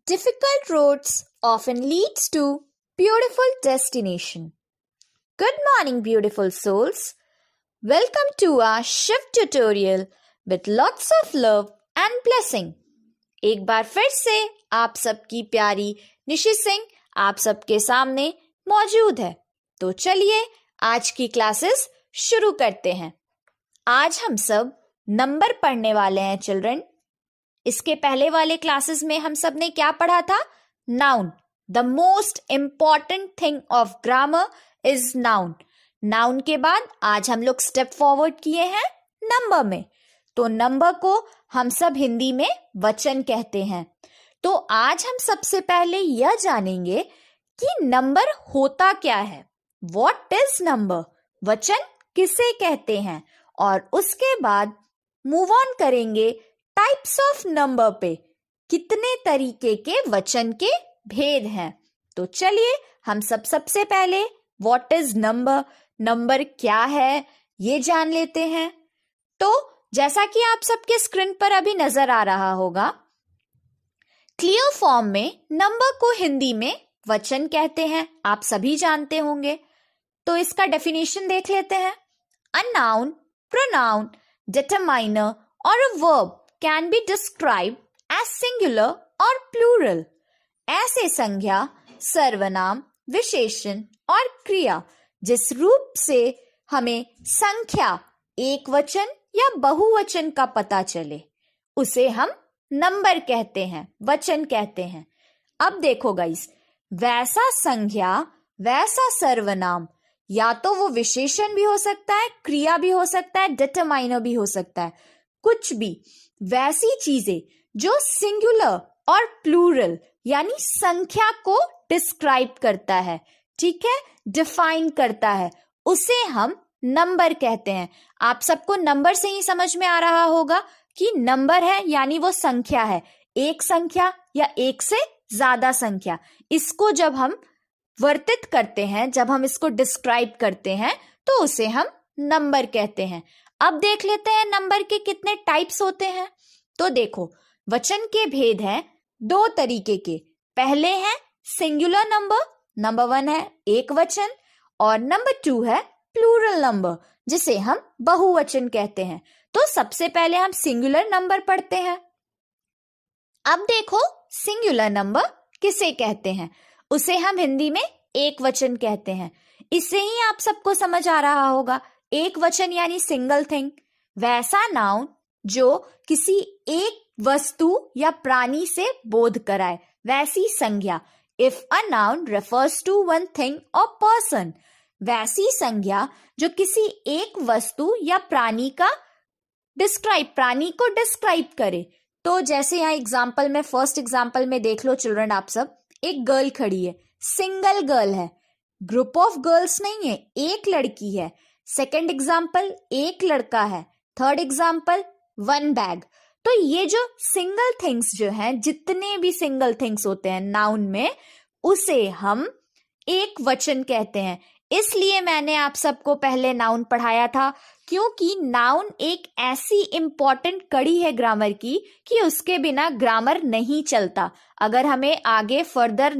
Difficult roads often leads to beautiful destination. Good morning, beautiful souls. Welcome to our Shiv tutorial with lots of love and blessing. एक बार फिर से आप सबकी प्यारी निशी सिंह आप सबके सामने मौजूद है। तो चलिए आज की क्लासेस शुरू करते हैं। आज हम सब नंबर पढ़ने वाले हैं चिल्ड्रन। इसके पहले वाले क्लासेस में हम सब ने क्या पढ़ा था? Noun. The most important thing of grammar is noun. Noun के बाद आज हम लोग स्टेप फॉरवर्ड किए हैं नंबर में। तो नंबर को हम सब हिंदी में वचन कहते हैं। तो आज हम सबसे पहले यह जानेंगे कि नंबर होता क्या है। What is number? वचन किसे कहते हैं? और उसके बाद मूव ऑन करेंगे टाइप्स ऑफ नंबर पे। कितने तरीके के वचन के भेद हैं। तो चलिए हम सबसे पहले व्हाट इज नंबर, नंबर क्या है ये जान लेते हैं। तो जैसा कि आप सबके स्क्रीन पर अभी नजर आ रहा होगा, क्लियर फॉर्म में नंबर को हिंदी में वचन कहते हैं, आप सभी जानते होंगे। तो इसका डेफिनेशन देख लेते हैं। अ नाउन, प्रोनाउन, डिटरमाइनर और a verb can be described as singular और प्लूरल। ऐसे संज्ञा, सर्वनाम, विशेषण और क्रिया जिस रूप से हमें संख्या, एक वचन या बहुवचन का पता चले, उसे हम नंबर कहते हैं, वचन कहते हैं। अब देखो गाइस, वैसा संज्ञा, वैसा सर्वनाम, या तो वो विशेषण भी हो सकता है, क्रिया भी हो सकता है, डिटरमाइनर भी हो सकता है, कुछ भी वैसी चीजें जो सिंगुलर और प्लूरल यानी संख्या को डिस्क्राइब करता है, ठीक है, डिफाइन करता है, उसे हम नंबर कहते हैं। आप सबको नंबर से ही समझ में आ रहा होगा कि नंबर है यानी वो संख्या है, एक संख्या या एक से ज्यादा संख्या। इसको जब हम वर्तित करते हैं, जब हम इसको डिस्क्राइब करते हैं, तो उसे हम नंबर कहते हैं। अब देख लेते हैं नंबर के कितने टाइप्स होते हैं। तो देखो, वचन के भेद हैं दो तरीके के। पहले है सिंगुलर नंबर, नंबर 1 है एक वचन, और नंबर 2 है प्लूरल नंबर जिसे हम बहुवचन कहते हैं। तो सबसे पहले हम सिंगुलर नंबर पढ़ते हैं। अब देखो, सिंगुलर नंबर किसे कहते हैं? उसे हम हिंदी में एक वचन कहते हैं। इससे ही आप सबको समझ आ रहा होगा, एक वचन यानी सिंगल थिंग, वैसा नाउन जो किसी एक वस्तु या प्राणी से बोध कराए, वैसी संज्ञा। If a noun refers to one thing और पर्सन, वैसी संज्ञा जो किसी एक वस्तु या प्राणी को डिस्क्राइब करे। तो जैसे यहाँ एग्जाम्पल में, फर्स्ट एग्जाम्पल में देख लो चिल्ड्रन, आप सब, एक गर्ल खड़ी है, सिंगल गर्ल है, ग्रुप ऑफ गर्ल्स नहीं है, एक लड़की है। सेकंड एग्जाम्पल, एक लड़का है। Third example, one bag. तो ये जो सिंगल थिंग्स जो हैं, जितने भी सिंगल थिंग्स होते हैं नाउन में, उसे हम एक वचन कहते हैं। इसलिए मैंने आप सबको पहले नाउन पढ़ाया था, क्योंकि नाउन एक ऐसी इंपॉर्टेंट कड़ी है ग्रामर की कि उसके बिना ग्रामर नहीं चलता। अगर हमें आगे फर्दर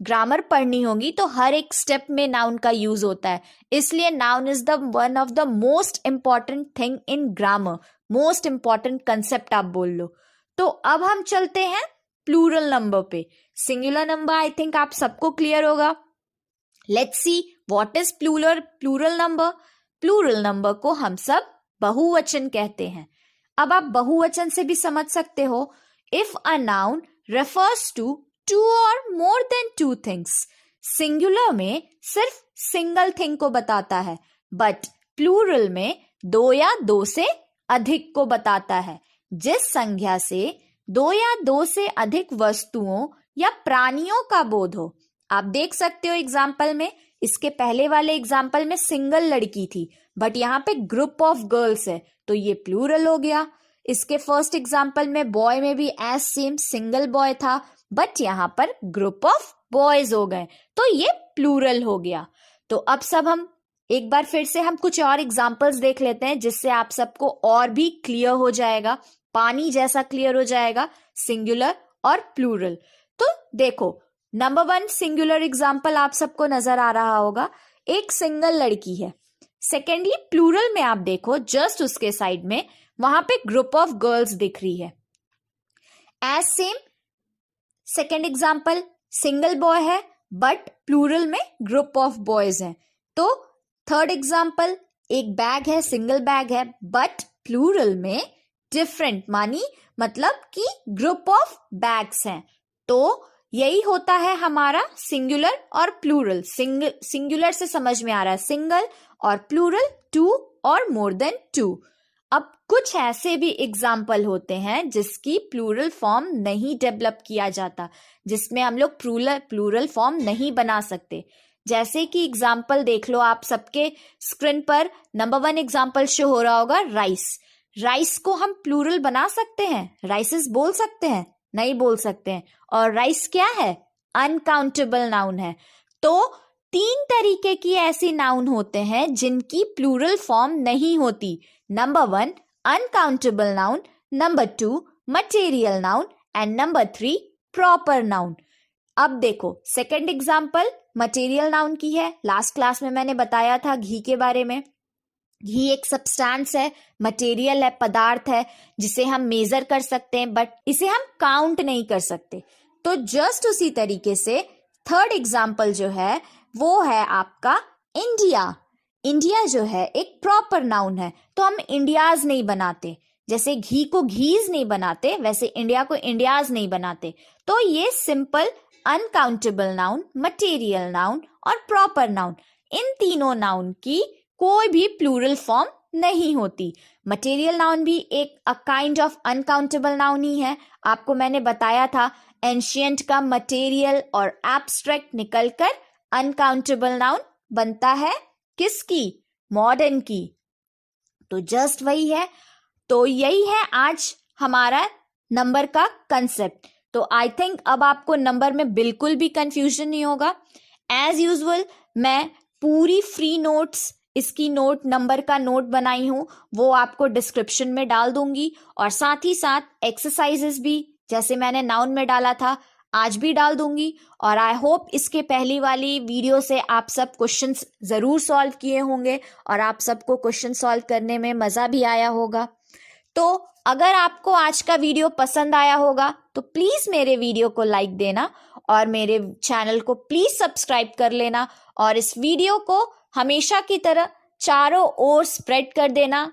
ग्रामर पढ़नी होगी तो हर एक स्टेप में नाउन का यूज होता है। इसलिए noun is the one of the most important thing in grammar, most important concept आप बोल लो। तो अब हम चलते हैं प्लूरल नंबर पे। सिंगुलर नंबर आई थिंक आप सबको क्लियर होगा। Let's see what is plural number. Plural number को हम सब बहुवचन कहते हैं। अब आप बहुवचन से भी समझ सकते हो, if a noun refers to two और more than two things. Singular में सिर्फ सिंगल थिंग को बताता है, बट प्लूरल में दो या दो से अधिक को बताता है। जिस संज्ञा से दो या दो से अधिक वस्तुओं या प्राणियों का बोध हो। आप देख सकते हो एग्जाम्पल में, इसके पहले वाले एग्जाम्पल में सिंगल लड़की थी, बट यहाँ पे ग्रुप ऑफ गर्ल्स है, तो ये प्लूरल हो गया। इसके फर्स्ट एग्जाम्पल में बॉय में भी एज सेम सिंगल बॉय था, बट यहाँ पर ग्रुप ऑफ बॉयज हो गए, तो ये प्लूरल हो गया। तो अब सब हम एक बार फिर से हम कुछ और एग्जाम्पल्स देख लेते हैं, जिससे आप सबको और भी क्लियर हो जाएगा, पानी जैसा क्लियर हो जाएगा, सिंगुलर और प्लूरल। तो देखो, नंबर 1 सिंगुलर एग्जाम्पल आप सबको नजर आ रहा होगा, एक सिंगल लड़की है। सेकेंडली प्लूरल में आप देखो, जस्ट उसके साइड में वहां पे ग्रुप ऑफ गर्ल्स दिख रही है। As same second example, single boy है बट प्लूरल में ग्रुप ऑफ बॉयज हैं। तो थर्ड एग्जाम्पल, एक बैग है, सिंगल बैग है बट प्लूरल में डिफरेंट मतलब कि ग्रुप ऑफ बैग्स हैं। तो यही होता है हमारा सिंगुलर और प्लूरल। सिंगुलर से समझ में आ रहा है सिंगल, और प्लूरल 2 और मोर देन 2। अब कुछ ऐसे भी एग्जाम्पल होते हैं जिसकी प्लूरल फॉर्म नहीं डेवलप किया जाता, जिसमें हम लोग प्लूरल फॉर्म नहीं बना सकते। जैसे कि एग्जाम्पल देख लो, आप सबके स्क्रीन पर नंबर 1 एग्जाम्पल शो हो रहा होगा, राइस। राइस को हम प्लूरल बना सकते हैं, राइसेस बोल सकते हैं? नहीं बोल सकते हैं। और राइस क्या है? अनकाउंटेबल नाउन है। तो 3 तरीके की ऐसी नाउन होते हैं जिनकी प्लूरल फॉर्म नहीं होती। Number 1 uncountable noun, number 2 material noun and number 3 proper noun. अब देखो, सेकंड एग्जाम्पल मटेरियल नाउन की है। लास्ट क्लास में मैंने बताया था घी के बारे में। घी एक सब्सटेंस है, मटेरियल है, पदार्थ है जिसे हम मेजर कर सकते हैं बट इसे हम काउंट नहीं कर सकते। तो जस्ट उसी तरीके से थर्ड एग्जाम्पल जो है वो है आपका इंडिया। इंडिया जो है एक प्रॉपर नाउन है, तो हम इंडियाज नहीं बनाते। जैसे घी को घीज नहीं बनाते, वैसे इंडिया को इंडियाज नहीं बनाते। तो ये simple uncountable noun, material noun और प्रॉपर नाउन, इन तीनों नाउन की कोई भी प्लूरल फॉर्म नहीं होती। मटेरियल नाउन भी एक काइंड ऑफ अनकाउंटेबल नाउन ही है। आपको मैंने बताया था एंशियंट का मटेरियल और एब्स्ट्रैक्ट निकलकर अनकाउंटेबल नाउन बनता है किसकी? मॉडर्न की। तो जस्ट वही है। तो यही है आज हमारा नंबर का कंसेप्ट। तो आई थिंक अब आपको नंबर में बिल्कुल भी कंफ्यूजन नहीं होगा। एज यूजुअल मैं पूरी फ्री नोट्स, इसकी नंबर का नोट बनाई हूं, वो आपको डिस्क्रिप्शन में डाल दूंगी। और साथ ही साथ एक्सरसाइजेस भी, जैसे मैंने नाउन में डाला था, आज भी डाल दूंगी। और आई होप इसके पहली वाली वीडियो से आप सब क्वेश्चंस जरूर सॉल्व किए होंगे और आप सबको क्वेश्चन सॉल्व करने में मजा भी आया होगा। तो अगर आपको आज का वीडियो पसंद आया होगा तो प्लीज मेरे वीडियो को लाइक देना और मेरे चैनल को प्लीज सब्सक्राइब कर लेना और इस वीडियो को हमेशा की तरह चारों ओर स्प्रेड कर देना